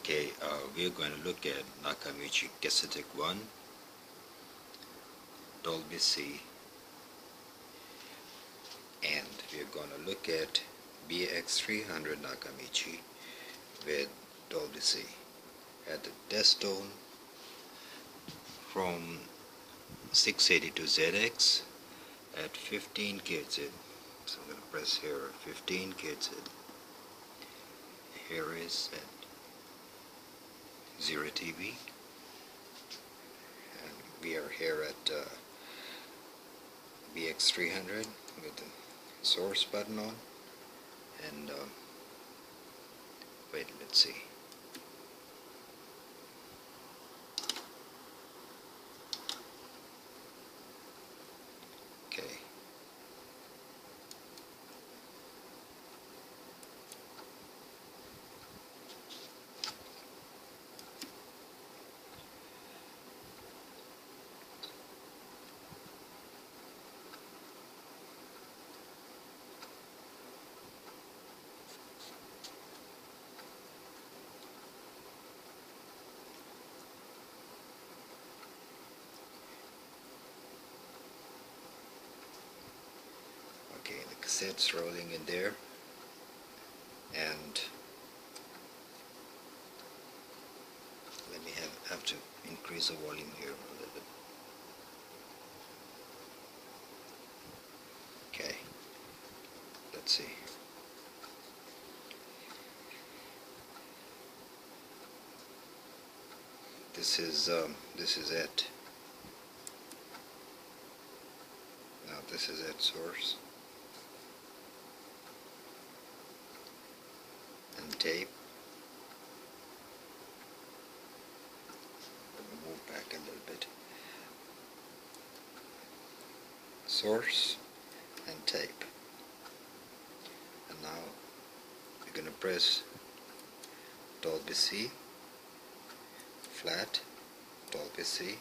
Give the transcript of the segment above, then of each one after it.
Okay, we're going to look at Nakamichi cassette 1, Dolby C, and we're going to look at BX300 Nakamichi with Dolby C at the test tone from 682 ZX at 15 kHz. So I'm going to press here 15 kHz. Here is at 0 TV, and we are here at BX300 with the source button on, and wait, let's see. Okay. Okay, the cassette's rolling in there, and let me have to increase the volume here a little bit. Okay, let's see. This is it. Now this is at source and tape. Let me move back a little bit. Source and tape. And now we're going to press Dolby C, flat, Dolby C.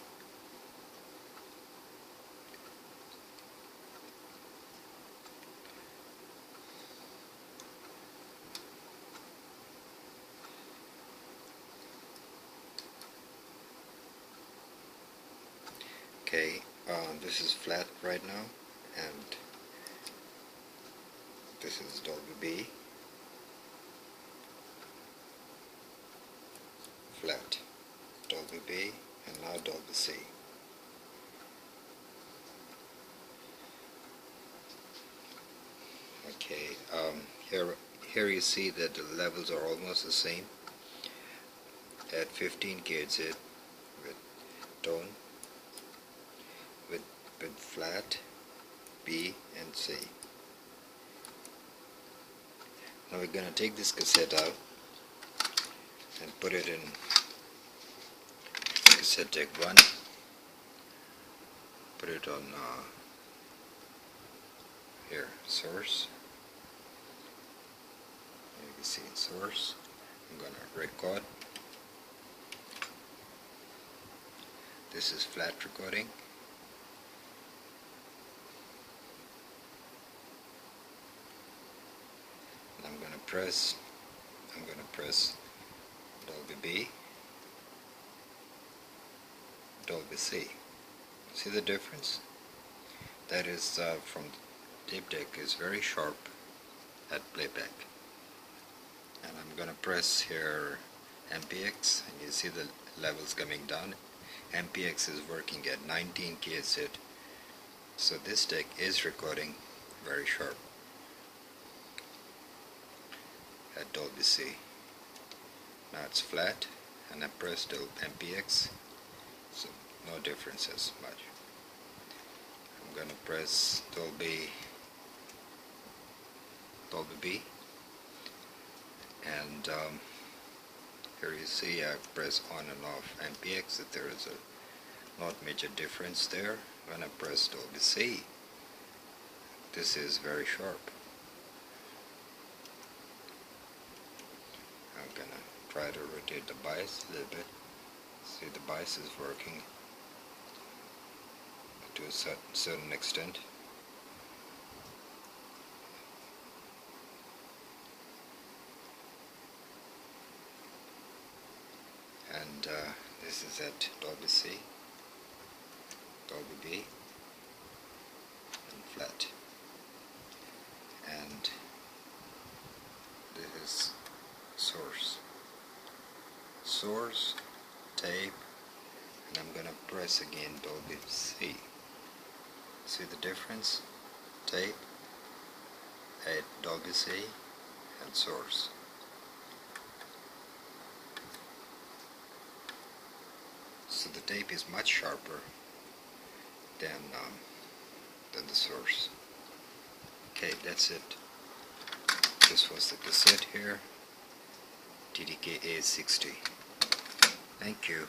Okay, this is flat right now, and this is Dolby B, flat, Dolby B, and now Dolby C. Okay, here you see that the levels are almost the same at 15 kHz with tone, with flat, B and C. Now we're going to take this cassette out and put it in cassette deck 1, put it on here, source. You can see source. I'm going to record. This is flat recording. I'm going to press Dolby B, Dolby C. See the difference? That is from the tape deck is very sharp at playback. And I'm going to press here MPX, and you see the levels coming down. MPX is working at 19 kHz, so this deck is recording very sharp at Dolby C. Now it's flat, and I pressed MPX, so no difference as much. I'm going to press Dolby B, and here you see I press on and off MPX, that there is a not major difference there. When I press Dolby C, this is very sharp. I'm gonna try to rotate the bias a little bit. See, the bias is working to a certain extent. and this is at Dolby C, Dolby B, and flat. And this is source, tape, and I'm gonna press again Dolby C. See the difference? Tape at Dolby C and source. So the tape is much sharper than the source. Okay, that's it. This was the cassette here, TDK A60. Thank you.